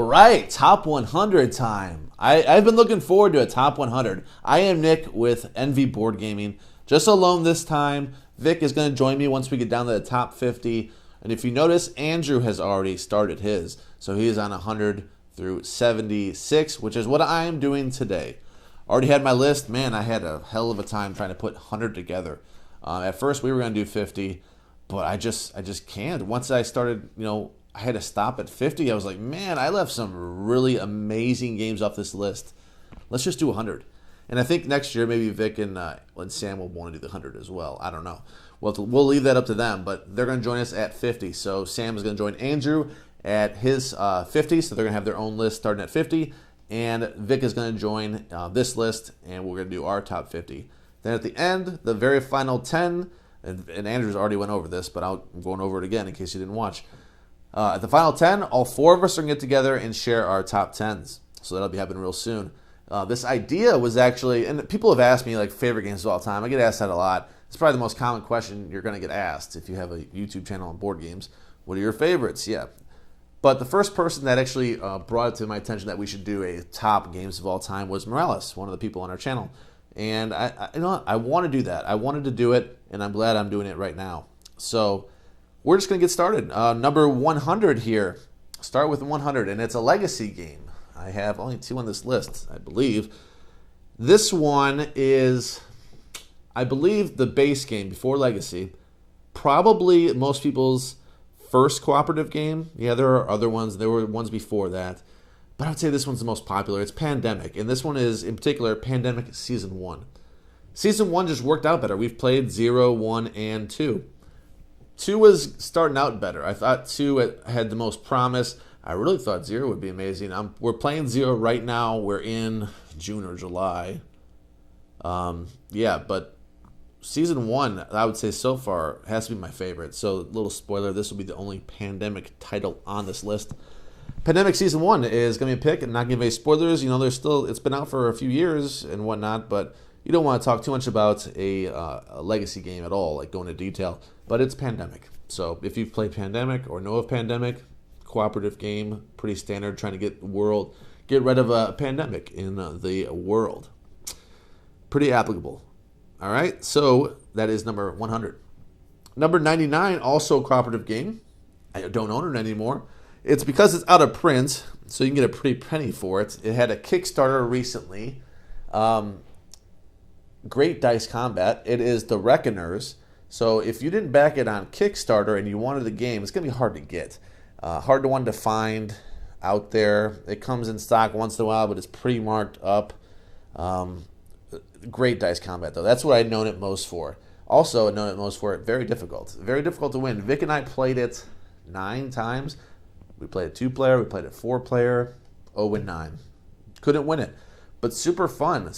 right, top 100 time. I've been looking forward to a top 100. I am Nick with Envy Board Gaming. Just alone this time. Vic is going to join me once we get down to the top 50. And if you notice, Andrew has already started his. So he is on 100 through 76, which is what I am doing today. Already had my list. Man, I had a hell of a time trying to put 100 together. At first, we were going to do 50, but I just can't. Once I started, I had to stop at 50. I was like, man, I left some really amazing games off this list. Let's just do 100. And I think next year, maybe Vic and Sam will want to do the 100 as well. I don't know. We'll leave that up to them, but they're going to join us at 50. So Sam is going to join Andrew at his 50, so they're going to have their own list starting at 50. And Vic is going to join this list, and we're going to do our top 50. Then at the end, the very final 10, and Andrew's already went over this, but I'm going over it again in case you didn't watch. At the final 10, all four of us are going to get together and share our top 10s. So that'll be happening real soon. This idea was actually, and people have asked me like favorite games of all time. I get asked that a lot. It's probably the most common question you're going to get asked if you have a YouTube channel on board games. What are your favorites? Yeah. But the first person that actually brought it to my attention that we should do a top games of all time was Morales, one of the people on our channel. And I want to do that. I wanted to do it, and I'm glad I'm doing it right now. So we're just going to get started. Number 100 here. Start with 100, and it's a legacy game. I have only two on this list, I believe. This one is, I believe, the base game before Legacy. Probably most people's first cooperative game. Yeah, there are other ones. There were ones before that. But I would say this one's the most popular. It's Pandemic. And this one is, in particular, Pandemic Season 1. Season 1 just worked out better. We've played 0, 1, and 2. 2 was starting out better. I thought 2 had the most promise. I really thought 0 would be amazing. We're playing 0 right now. We're in June or July. But Season 1, I would say so far, has to be my favorite. So, little spoiler, this will be the only Pandemic title on this list. Pandemic Season 1 is going to be a pick, and not give any spoilers. It's been out for a few years and whatnot, but you don't want to talk too much about a legacy game at all, like go into detail. But it's Pandemic. So, if you've played Pandemic or know of Pandemic, cooperative game, pretty standard, trying to get rid of a pandemic in the world. Pretty applicable. All right, so that is number 100. Number 99, also a cooperative game. I don't own it anymore. It's because it's out of print, so you can get a pretty penny for it. It had a Kickstarter recently. Great Dice Combat. It is The Reckoners. So if you didn't back it on Kickstarter and you wanted the game, it's going to be hard to get. Hard to one to find out there. It comes in stock once in a while, but it's pretty marked up. Great Dice Combat, though. That's what I'd known it most for. Also, known it most for it, very difficult. Very difficult to win. Vic and I played it 9 times. We played it 2-player. We played it 4-player. 0-9. Couldn't win it. But super fun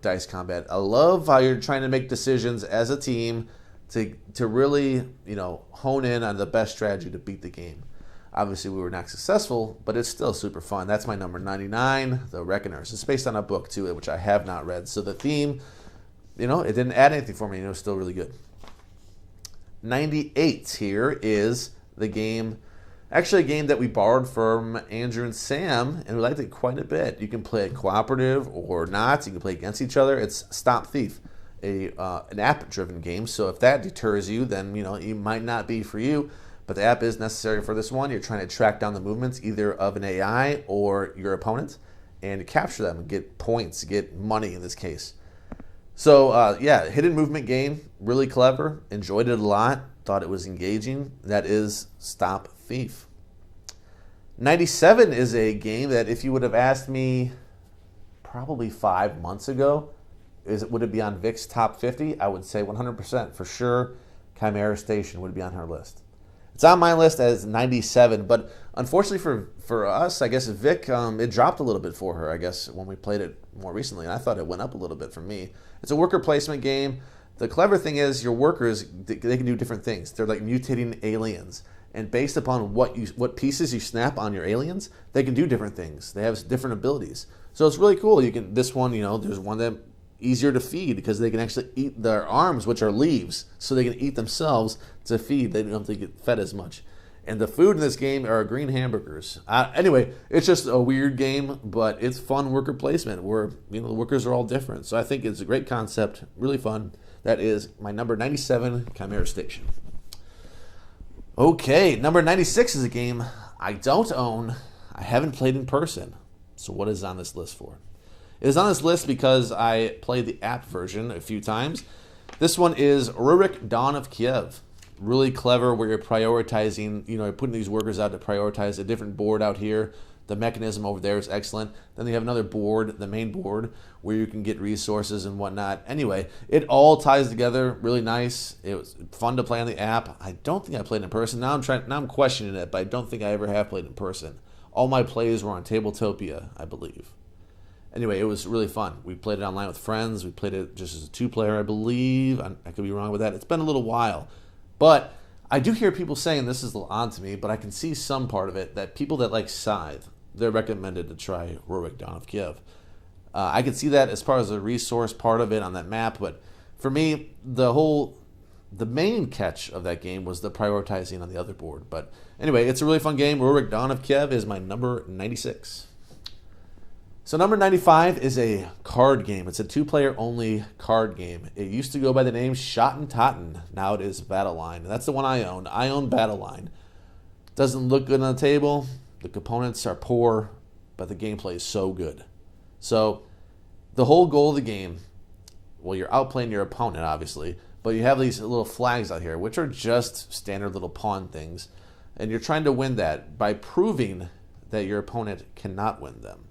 Dice Combat. I love how you're trying to make decisions as a team to really, hone in on the best strategy to beat the game. Obviously, we were not successful, but it's still super fun. That's my number 99, The Reckoners. It's based on a book, too, which I have not read. So the theme, it didn't add anything for me. It was still really good. 98 here is the game, actually a game that we borrowed from Andrew and Sam, and we liked it quite a bit. You can play it cooperative or not. You can play against each other. It's Stop Thief, an app-driven game. So if that deters you, then, it might not be for you. But the app is necessary for this one. You're trying to track down the movements either of an AI or your opponent and capture them and get points, get money in this case. So, hidden movement game, really clever. Enjoyed it a lot. Thought it was engaging. That is Stop Thief. 97 is a game that if you would have asked me probably 5 months ago, would it be on Vic's top 50? I would say 100% for sure. Chimera Station would be on her list. It's on my list as 97, but unfortunately for us, I guess Vic, it dropped a little bit for her, I guess, when we played it more recently, and I thought it went up a little bit for me. It's a worker placement game. The clever thing is your workers, they can do different things. They're like mutating aliens, and based upon what pieces you snap on your aliens, they can do different things. They have different abilities. So it's really cool. This one, there's one that easier to feed because they can actually eat their arms, which are leaves, so they can eat themselves to feed. They don't have to get fed as much. And the food in this game are green hamburgers. Anyway, it's just a weird game, but it's fun worker placement where the workers are all different. So I think it's a great concept, really fun. That is my number 97, Chimera Station. Okay, number 96 is a game I don't own. I haven't played in person. So what is on this list for? It is on this list because I played the app version a few times. This one is Rurik Dawn of Kiev. Really clever where you're prioritizing, you're putting these workers out to prioritize a different board out here. The mechanism over there is excellent. Then you have another board, the main board, where you can get resources and whatnot. Anyway, it all ties together really nice. It was fun to play on the app. I don't think I played in person. Now I'm questioning it, but I don't think I ever have played in person. All my plays were on Tabletopia, I believe. Anyway, it was really fun. We played it online with friends. We played it just as a 2-player, I believe. I could be wrong with that. It's been a little while. But I do hear people saying, this is a little odd to me, but I can see some part of it, that people that like Scythe, they're recommended to try Rurik Dawn of Kiev. I can see that as far as a resource part of it on that map, but for me, the main catch of that game was the prioritizing on the other board. But anyway, it's a really fun game. Rurik Dawn of Kiev is my number 96. So number 95 is a card game. It's a 2-player only card game. It used to go by the name Schotten Totten. Now it is Battle Line. That's the one I own. I own Battle Line. Doesn't look good on the table. The components are poor, but the gameplay is so good. So the whole goal of the game, well, you're outplaying your opponent, obviously, but you have these little flags out here, which are just standard little pawn things. And you're trying to win that by proving that your opponent cannot win them.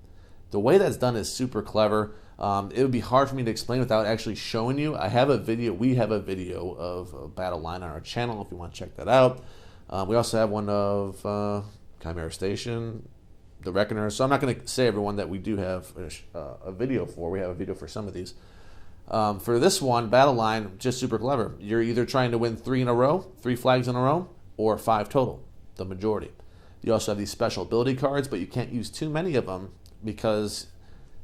The way that's done is super clever. It would be hard for me to explain without actually showing you. We have a video of Battle Line on our channel if you want to check that out. We also have one of Chimera Station, The Reckoner. So I'm not going to say everyone that we do have a video for. We have a video for some of these. For this one, Battle Line, just super clever. You're either trying to win 3 in a row, 3 flags in a row, or 5 total, the majority. You also have these special ability cards, but you can't use too many of them, because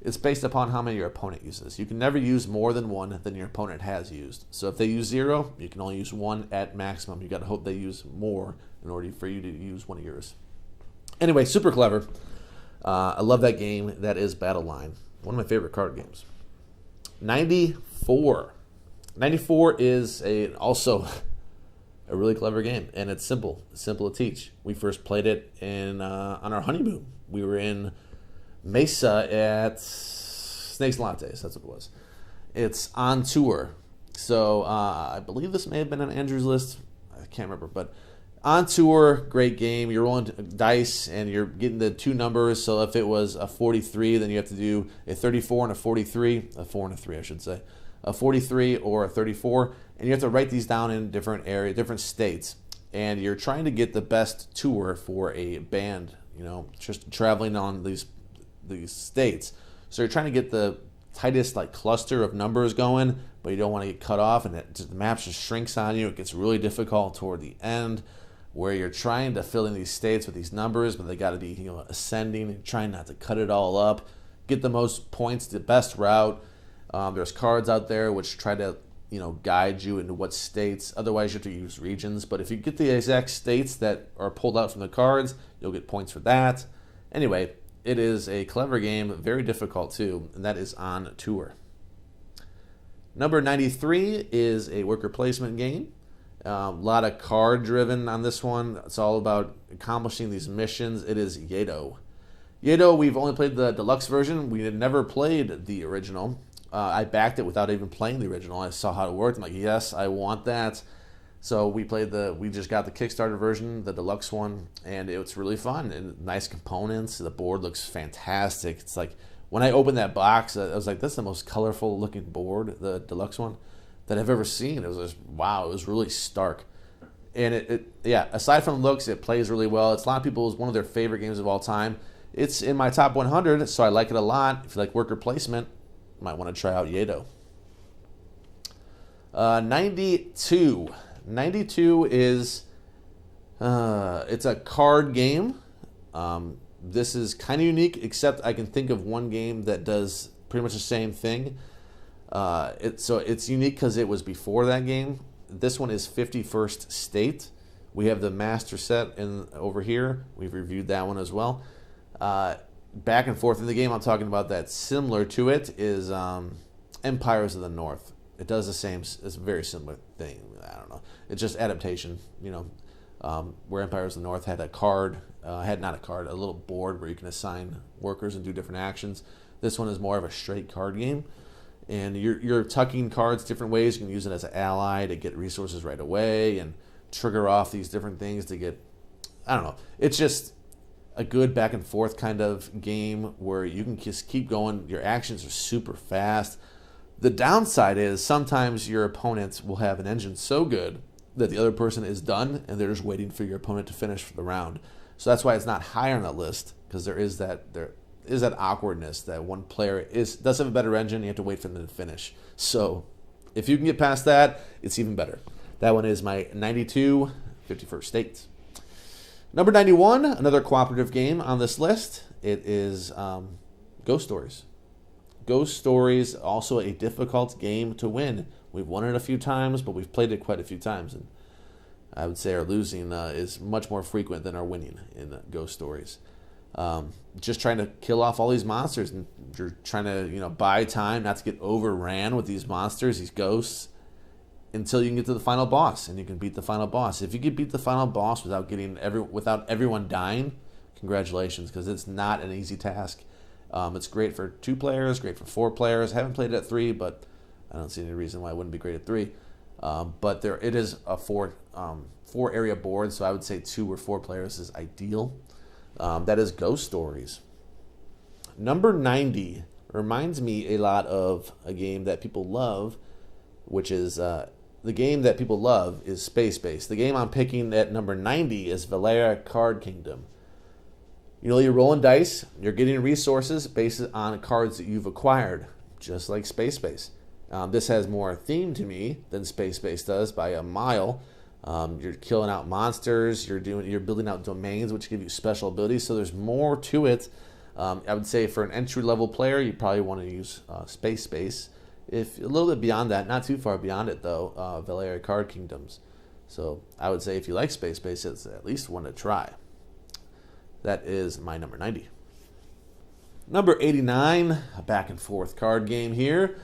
it's based upon how many your opponent uses. You can never use more than 1 than your opponent has used. So if they use 0, you can only use 1 at maximum. You got to hope they use more in order for you to use one of yours. Anyway, super clever. I love that game. That is Battle Line. One of my favorite card games. 94. 94 is also a really clever game, and it's simple. It's simple to teach. We first played it on our honeymoon. We were in Mesa at Snakes and Lattes, that's what it was. It's on tour. So I believe this may have been on Andrew's list. I can't remember, but on tour, great game. You're rolling dice and you're getting the 2 numbers. So if it was a 43, then you have to do a 34 and a 43, a 4 and a 3, I should say, a 43 or a 34, and you have to write these down in different states. And you're trying to get the best tour for a band, just traveling on these states. So you're trying to get the tightest cluster of numbers going, but you don't want to get cut off, and the map just shrinks on you. It gets really difficult toward the end, where you're trying to fill in these states with these numbers, but they got to be ascending, and trying not to cut it all up, get the most points, the best route. There's cards out there which try to guide you into what states. Otherwise, you have to use regions. But if you get the exact states that are pulled out from the cards, you'll get points for that. Anyway, it is a clever game, very difficult too, and that is on tour. Number 93 is a worker placement game. A lot of card driven on this one. It's all about accomplishing these missions. It is Yedo. Yedo, we've only played the deluxe version. We had never played the original. I backed it without even playing the original. I saw how it worked. I'm like, yes, I want that. So we just got the Kickstarter version, the deluxe one, and it's really fun and nice components. The board looks fantastic. It's like when I opened that box, I was like, that's the most colorful looking board, the deluxe one, that I've ever seen. It was just, wow, it was really stark. And aside from looks, it plays really well. It's a lot of people's one of their favorite games of all time. It's in my top 100, so I like it a lot. If you like worker placement, you might want to try out Yedo. 92. 92 is it's a card game. This is kind of unique, except I can think of one game that does pretty much the same thing. It's unique because it was before that game. This one is 51st State, We have the master set in over here. We've reviewed that one as well. Back and forth in the game, I'm talking about that similar to it is Empires of the North. It does the same. It's a very similar thing. I don't know. It's just adaptation. Where Empires of the North had a card, a little board where you can assign workers and do different actions. This one is more of a straight card game, and you're tucking cards different ways. You can use it as an ally to get resources right away and trigger off these different things to get. I don't know. It's just a good back and forth kind of game where you can just keep going. Your actions are super fast. The downside is sometimes your opponents will have an engine so good that the other person is done and they're just waiting for your opponent to finish for the round. So that's why it's not higher on that list, because there is that awkwardness that one player does have a better engine. You have to wait for them to finish. So if you can get past that, it's even better. That one is my 92 51st State. Number 91, another cooperative game on this list. It is Ghost Stories. Ghost Stories, also a difficult game to win. We've won it a few times, but we've played it quite a few times. And I would say our losing is much more frequent than our winning in Ghost Stories. Just trying to kill off all these monsters, and you're trying to buy time not to get overran with these monsters, these ghosts, until you can get to the final boss, and you can beat the final boss. If you can beat the final boss without everyone dying, congratulations, because it's not an easy task. It's great for 2 players, great for 4 players. I haven't played it at 3, but I don't see any reason why it wouldn't be great at 3. But it is a 4 area board, so I would say 2 or 4 players is ideal. That is Ghost Stories. Number 90 reminds me a lot of a game that people love, which is the game that people love is Space Base. The game I'm picking at number 90 is Valeria Card Kingdom. You're rolling dice, you're getting resources based on cards that you've acquired, just like Space Base. This has more theme to me than Space Base does by a mile. You're killing out monsters, you're building out domains which give you special abilities, so there's more to it. I would say for an entry-level player, you probably want to use Space Base. If a little bit beyond that, not too far beyond it though, Valeria Card Kingdoms. So I would say if you like Space Base, it's at least one to try. That is my number 90. Number 89, a back and forth card game here.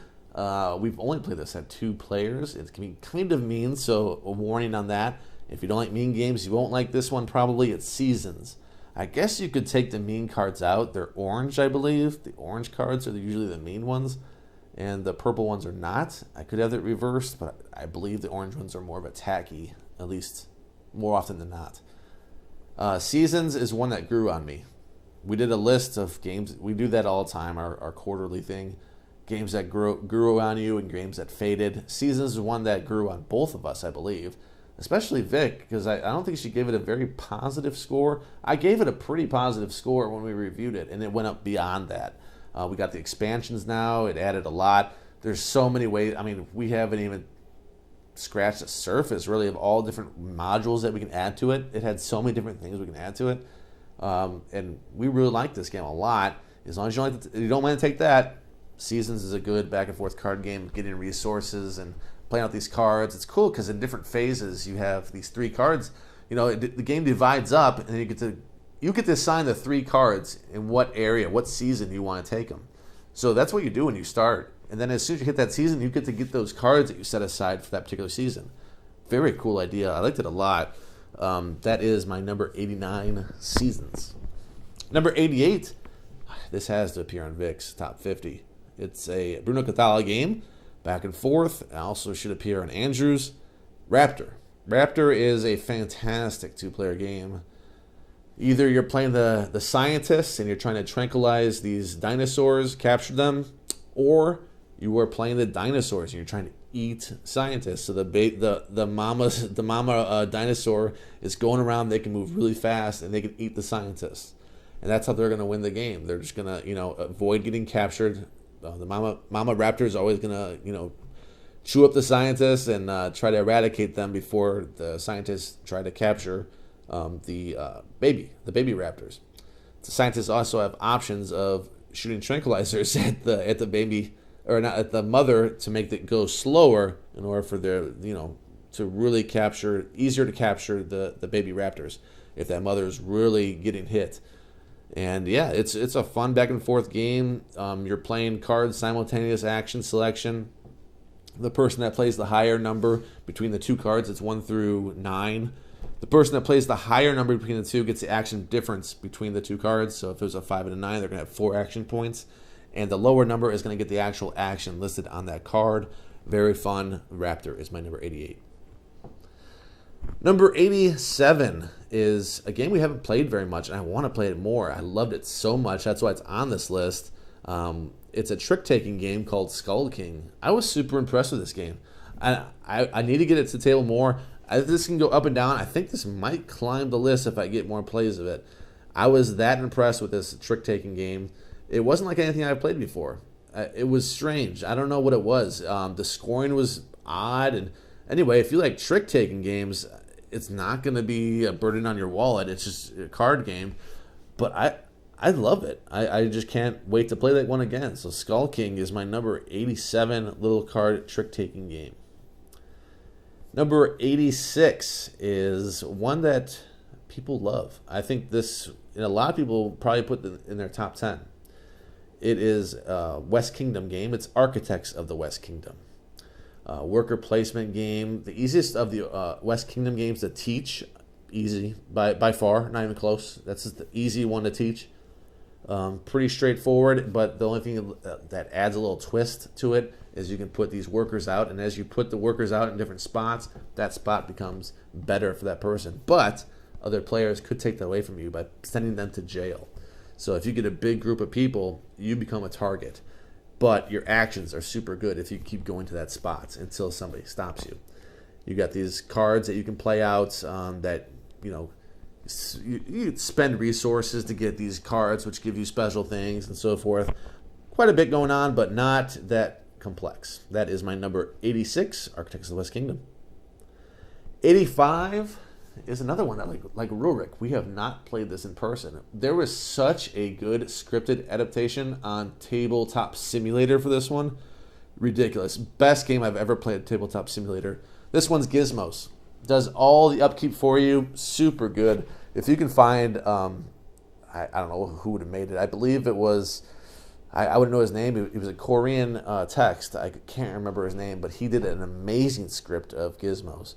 We've only played this at 2 players. It can be kind of mean, so a warning on that. If you don't like mean games, you won't like this one probably. It's Seasons. I guess you could take the mean cards out. They're orange, I believe. The orange cards are usually the mean ones, and the purple ones are not. I could have it reversed, but I believe the orange ones are more of a tacky, at least more often than not. Seasons is one that grew on me. We did a list of games. We do that all the time, our quarterly thing. Games that grew on you and games that faded. Seasons is one that grew on both of us, I believe. Especially Vic, because I don't think she gave it a very positive score. I gave it a pretty positive score when we reviewed it, and it went up beyond that. We got the expansions now. It added a lot. There's so many ways. I mean, we haven't even scratched the surface, really, of all different modules that we can add to it. It had so many different things we can add to it. And we really like this game a lot. As long as you don't want to take that, Seasons is a good back and forth card game, getting resources and playing out these cards. It's cool because in different phases you have these 3 cards. The game divides up, and you get to assign the 3 cards in what area, what season you want to take them. So that's what you do when you start. And then as soon as you hit that season, you get to get those cards that you set aside for that particular season. Very cool idea. I liked it a lot. That is my number 89, Seasons. Number 88, this has to appear on Vic's Top 50. It's a Bruno Cathala game, back and forth. It also should appear on Andrew's. Raptor. Raptor is a fantastic 2-player game. Either you're playing the scientists and you're trying to tranquilize these dinosaurs, capture them, or you are playing the dinosaurs and you're trying to eat scientists. So the mama dinosaur is going around. They can move really fast and they can eat the scientists, and that's how they're going to win the game. They're just going to avoid getting captured. The mama raptor is always going to chew up the scientists and try to eradicate them before the scientists try to capture the baby raptors. The scientists also have options of shooting tranquilizers at the baby, or not at the mother, to make it go slower in order for their to really capture, easier to capture the baby raptors if that mother is really getting hit. And yeah, it's a fun back and forth game. You're playing cards, simultaneous action selection. The person that plays the higher number between the two cards, it's 1 through 9. The person that plays the higher number between the two gets the action difference between the two cards. So if there's a 5 and a 9, they're going to have 4 action points. And the lower number is going to get the actual action listed on that card. Very fun. Raptor is my number 88. Number 87 is a game we haven't played very much, and I want to play it more. I loved it so much. That's why it's on this list. It's a trick-taking game called Skull King. I was super impressed with this game. I need to get it to the table more. This can go up and down. I think this might climb the list if I get more plays of it. I was that impressed with this trick-taking game. It wasn't like anything I've played before. It was strange. I don't know what it was. The scoring was odd. And anyway, if you like trick-taking games, it's not going to be a burden on your wallet. It's just a card game. But I love it. I just can't wait to play that one again. So Skull King is my number 87 little card trick-taking game. Number 86 is one that people love. I think this, and a lot of people probably put it in their top 10. It is a West Kingdom game. It's Architects of the West Kingdom. Worker placement game. The easiest of the West Kingdom games to teach. Easy by far, not even close. That's just the easy one to teach. Pretty straightforward, but the only thing that adds a little twist to it is you can put these workers out, and as you put the workers out in different spots, that spot becomes better for that person. But other players could take that away from you by sending them to jail. So if you get a big group of people, you become a target. But your actions are super good if you keep going to that spot until somebody stops you. You got these cards that you can play out that, you spend resources to get these cards, which give you special things and so forth. Quite a bit going on, but not that complex. That is my number 86, Architects of the West Kingdom. 85 is another one that, like Rurik, we have not played this in person. There was such a good scripted adaptation on Tabletop Simulator for this one. Ridiculous. Best game I've ever played at Tabletop Simulator. This one's Gizmos. Does all the upkeep for you. Super good. If you can find, I don't know who would have made it. I believe it was, I wouldn't know his name. It was a Korean text. I can't remember his name, but he did an amazing script of Gizmos.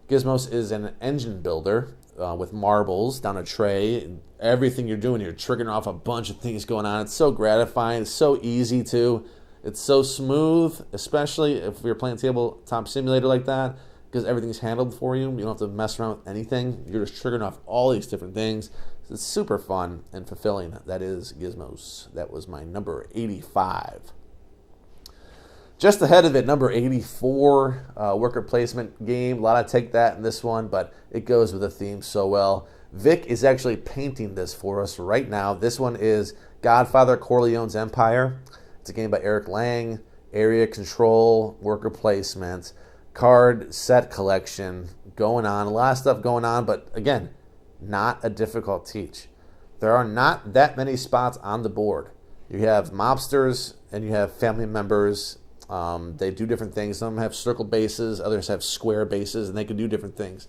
Gizmos is an engine builder with marbles down a tray. Everything you're doing, you're triggering off a bunch of things going on. It's so gratifying. It's so easy too. It's so smooth, especially if you're playing Tabletop Simulator like that, because everything's handled for you. You don't have to mess around with anything. You're just triggering off all these different things. It's super fun and fulfilling. That is Gizmos. That was my number 85. Just ahead of it, number 84, worker placement game. A lot of take that in this one, but it goes with the theme so well. Vic is actually painting this for us right now. This one is Godfather Corleone's Empire. It's a game by Eric Lang. Area control, worker placement, card set collection going on. A lot of stuff going on, but again, not a difficult teach. There are not that many spots on the board. You have mobsters and you have family members. They do different things. Some have circle bases, others have square bases, and they can do different things.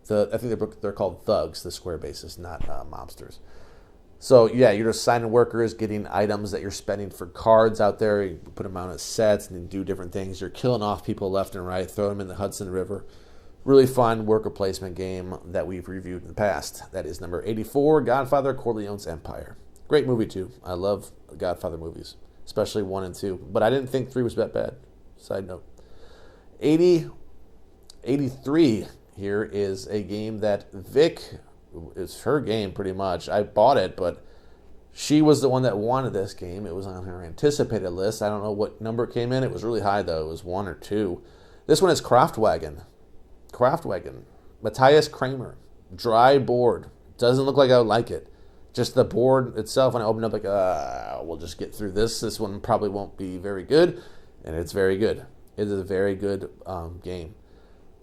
I think they're called thugs, the square bases, not mobsters. So yeah, you're just signing workers, getting items that you're spending for cards out there. You put them out as sets and then do different things. You're killing off people left and right, throw them in the Hudson River. Really fun worker placement game that we've reviewed in the past. That is number 84, Godfather Corleone's Empire. Great movie too. I love Godfather movies, especially 1 and 2. But I didn't think 3 was that bad. Side note. 83 here is a game that Vic, it's her game pretty much. I bought it, but she was the one that wanted this game. It was on her anticipated list. I don't know what number it came in. It was really high though. It was 1 or 2. This one is Kraftwagen. Matthias Kramer. Dry board. Doesn't look like I would like it. Just the board itself, when I open up, we'll just get through this. This one probably won't be very good, and it's very good. It is a very good game.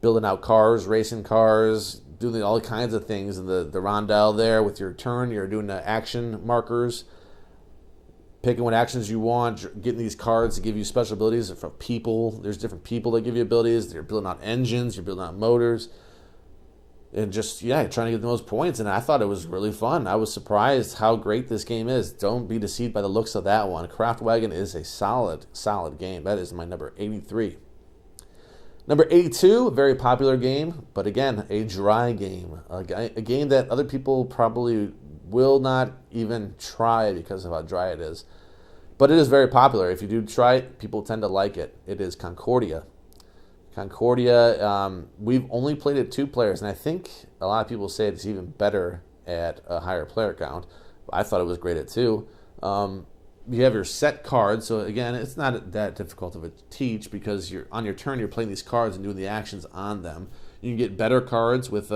Building out cars, racing cars, doing all kinds of things in the rondel there with your turn. You're doing the action markers. picking what actions you want, getting these cards to give you special abilities from people. There's different people that give you abilities. You're building out engines, you're building out motors, and just, trying to get the most points. And I thought it was really fun. I was surprised how great this game is. Don't be deceived by the looks of that one. Craftwagon is a solid game. That is my number 83. Number 82, a very popular game, but again, a dry game. A game that other people probably will not even try because of how dry it is. But it is very popular. If you do try it, people tend to like it. It is Concordia. Concordia, we've only played it 2 players, and I think a lot of people say it's even better at a higher player count. I thought it was great at 2. You have your set cards, so again, it's not that difficult of a teach because on your turn you're playing these cards and doing the actions on them. You can get better cards with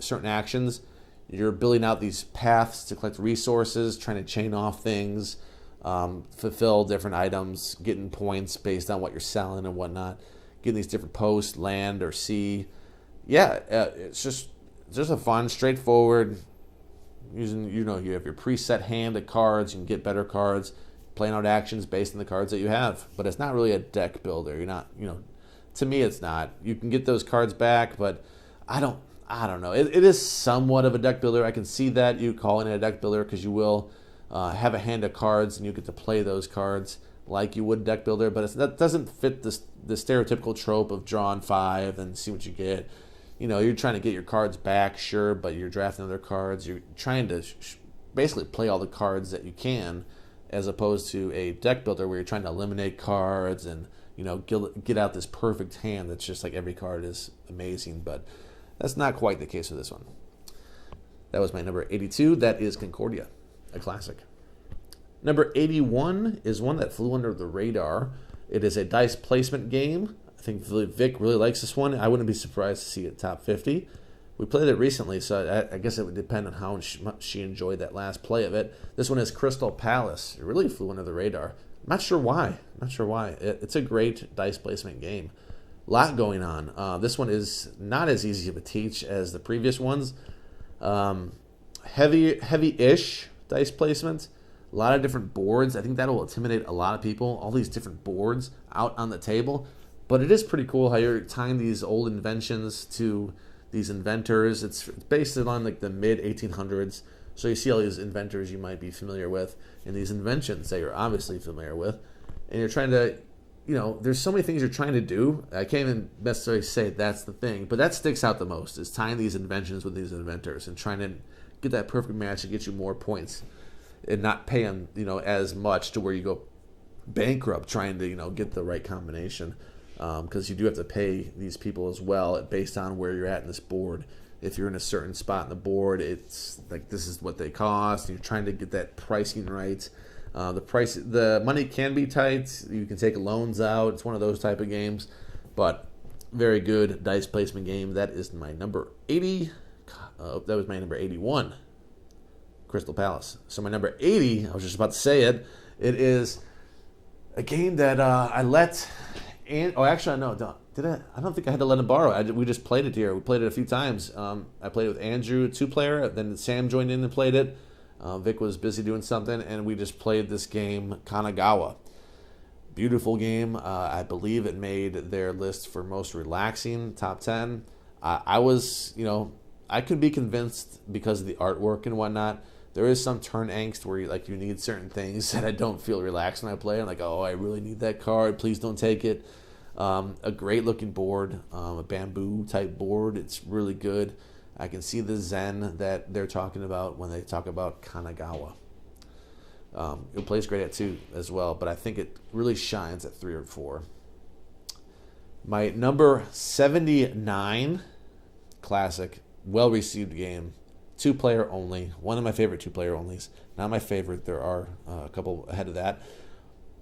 certain actions. You're building out these paths to collect resources, trying to chain off things, fulfill different items, getting points based on what you're selling and whatnot. Getting these different posts, land or sea. It's just a fun, straightforward. Using you have your preset hand of cards. You can get better cards, playing out actions based on the cards that you have. But it's not really a deck builder. You're not, to me, it's not. You can get those cards back, but I don't know. It is somewhat of a deck builder. I can see that you calling it a deck builder because you will have a hand of cards and you get to play those cards like you would deck builder, but that doesn't fit the stereotypical trope of draw on 5 and see what you get. You're trying to get your cards back, sure, but you're drafting other cards. You're trying to basically play all the cards that you can, as opposed to a deck builder where you're trying to eliminate cards and get out this perfect hand that's just like every card is amazing. But that's not quite the case with this one. That was my number 82. That is Concordia, a classic. Number 81 is one that flew under the radar. It is a dice placement game. I think Vic really likes this one. I wouldn't be surprised to see it top 50. We played it recently, so I guess it would depend on how much she enjoyed that last play of it. This one is Crystal Palace. It really flew under the radar. I'm not sure why. It's a great dice placement game. A lot going on. This one is not as easy of a teach as the previous ones. Heavy-ish dice placement. A lot of different boards. I think that will intimidate a lot of people. All these different boards out on the table. But it is pretty cool how you're tying these old inventions to these inventors. It's based on like the mid-1800s. So you see all these inventors you might be familiar with and these inventions that you're obviously familiar with. And you're trying to, there's so many things you're trying to do. I can't even necessarily say that's the thing. But that sticks out the most is tying these inventions with these inventors and trying to get that perfect match to get you more points. And not pay them, as much to where you go bankrupt trying to, get the right combination. Because you do have to pay these people as well based on where you're at in this board. If you're in a certain spot in the board, it's like this is what they cost. And you're trying to get that pricing right. The money can be tight. You can take loans out. It's one of those type of games. But very good dice placement game. That is my number 80. That was my number 81. Crystal Palace. So my number 80, I was just about to say it. It is a game that I let. Actually, no. Did I? I don't think I had to let him borrow. We just played it here. We played it a few times. I played it with Andrew, 2-player. Then Sam joined in and played it. Vic was busy doing something, and we just played this game, Kanagawa. Beautiful game. I believe it made their list for most relaxing, top 10. I was, I could be convinced because of the artwork and whatnot. There is some turn angst where you need certain things that I don't feel relaxed when I play. I'm like, oh, I really need that card. Please don't take it. A great looking board, a bamboo type board. It's really good. I can see the zen that they're talking about when they talk about Kanagawa. It plays great at 2 as well, but I think it really shines at 3 or 4. My number 79, classic, well-received game. 2-player only. One of my favorite 2-player onlys. Not my favorite. There are a couple ahead of that.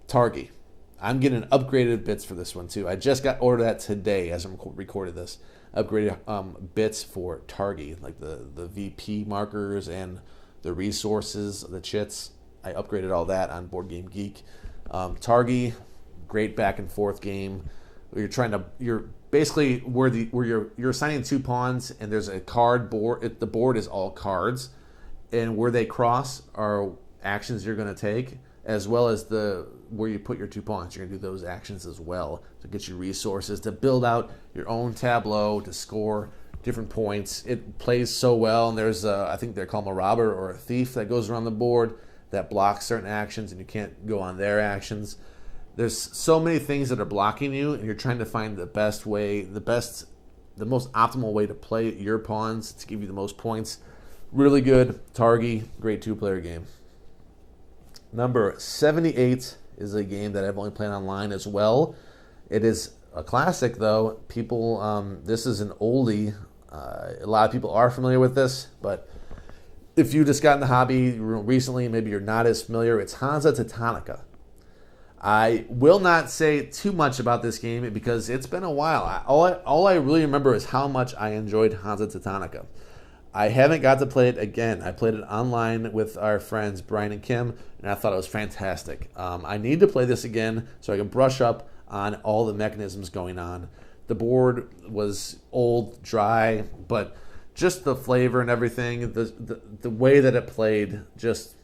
Targi. I'm getting upgraded bits for this one too. I just got ordered that today as I'm recording this. Upgraded bits for Targi, like the VP markers and the resources, the chits. I upgraded all that on Board Game Geek. Targi, great back and forth game. You're basically where you're assigning 2 pawns and there's a card board. The board is all cards, and where they cross are actions you're going to take. as well as the where you put your 2 points. You're going to do those actions as well to get you resources to build out your own tableau to score different points. It plays so well, and there's I think they're called a robber or a thief that goes around the board that blocks certain actions, and you can't go on their actions. There's so many things that are blocking you, and you're trying to find the best way, the most optimal way to play your pawns to give you the most points. Really good, Targi, great 2-player game. Number 78 is a game that I've only played online as well. It is a classic, though. People, this is an oldie. A lot of people are familiar with this, but if you just got in the hobby recently, maybe you're not as familiar. It's Hansa Teutonica. I will not say too much about this game because it's been a while. All I really remember is how much I enjoyed Hansa Teutonica. I haven't got to play it again. I played it online with our friends Brian and Kim, and I thought it was fantastic. I need to play this again so I can brush up on all the mechanisms going on. The board was old, dry, but just the flavor and everything, the way that it played, just,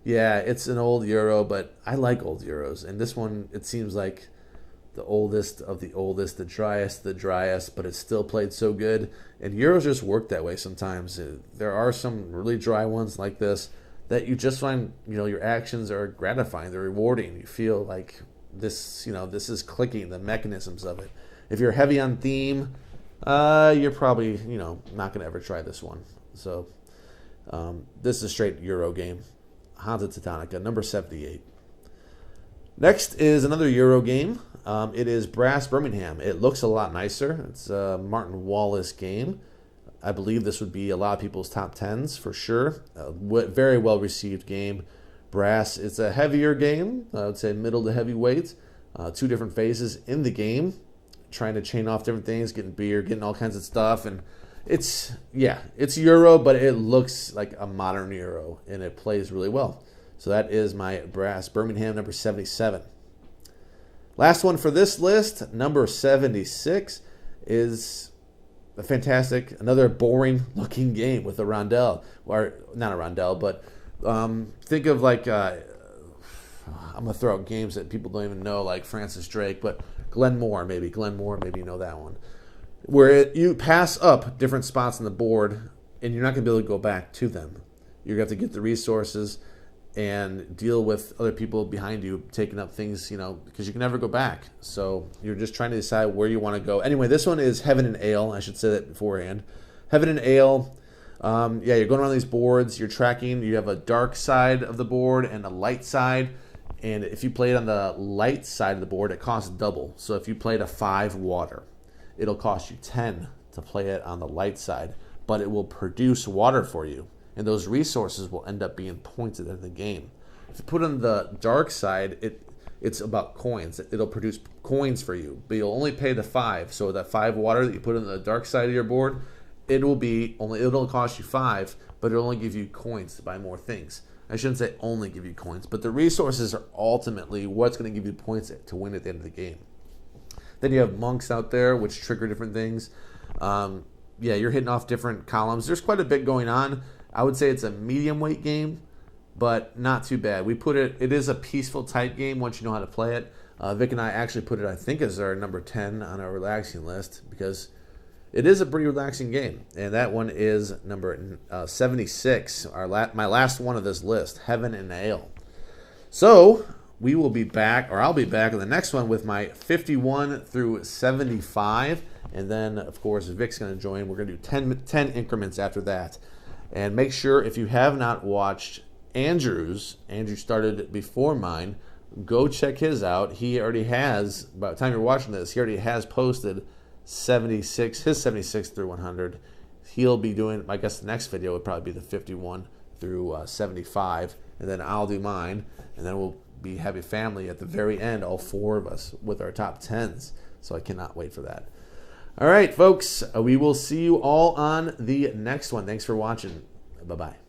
yeah, it's an old Euro, but I like old Euros. And this one, it seems like the oldest of the oldest, the driest, but it still played so good. And Euros just work that way sometimes. There are some really dry ones like this that you just find, your actions are gratifying, they're rewarding. You feel like this, this is clicking, the mechanisms of it. If you're heavy on theme, you're probably, not going to ever try this one. So this is a straight Euro game. Hansa Teutonica, number 78. Next is another Euro game. It is Brass Birmingham. It looks a lot nicer. It's a Martin Wallace game. I believe this would be a lot of people's top 10s for sure. Very well received game. Brass, it's a heavier game. I would say middle to heavyweight. 2 different phases in the game. Trying to chain off different things, getting beer, getting all kinds of stuff. And it's Euro, but it looks like a modern Euro, and it plays really well. So that is my Brass Birmingham, number 77. Last one for this list, number 76, is a fantastic, another boring-looking game with a rondel. Or not a rondel, but think of like, I'm going to throw out games that people don't even know, like Francis Drake, but Glenmore, maybe you know that one. Where you pass up different spots on the board, and you're not going to be able to go back to them. You're going to have to get the resources and deal with other people behind you taking up things, because you can never go back. So you're just trying to decide where you want to go. Anyway, this one is Heaven and Ale. I should say that beforehand. Heaven and Ale. You're going around these boards. You're tracking. You have a dark side of the board and a light side. And if you play it on the light side of the board, it costs double. So if you played a 5 water, it'll cost you 10 to play it on the light side, but it will produce water for you. And those resources will end up being points at the end of the game. If you put on the dark side, it's about coins. It'll produce coins for you, but you'll only pay the 5. So that 5 water that you put on the dark side of your board, it'll cost you 5, but it'll only give you coins to buy more things. I shouldn't say only give you coins, but the resources are ultimately what's going to give you points to win at the end of the game. Then you have monks out there, which trigger different things. You're hitting off different columns. There's quite a bit going on. I would say it's a medium weight game, but not too bad. It is a peaceful type game once you know how to play it. Vic and I actually put it, I think, as our number 10 on our relaxing list because it is a pretty relaxing game. And that one is number 76, my last one of this list, Heaven and Ale. So we will be back, or I'll be back in the next one with my 51 through 75. And then, of course, Vic's going to join. We're going to do 10 increments after that. And make sure, if you have not watched Andrew started before mine, go check his out. He already has, by the time you're watching this, he already has posted 76 through 100. He'll be doing, I guess the next video would probably be the 51 through 75. And then I'll do mine. And then we'll be happy family at the very end, all 4 of us with our top 10s. So I cannot wait for that. All right, folks, we will see you all on the next one. Thanks for watching. Bye-bye.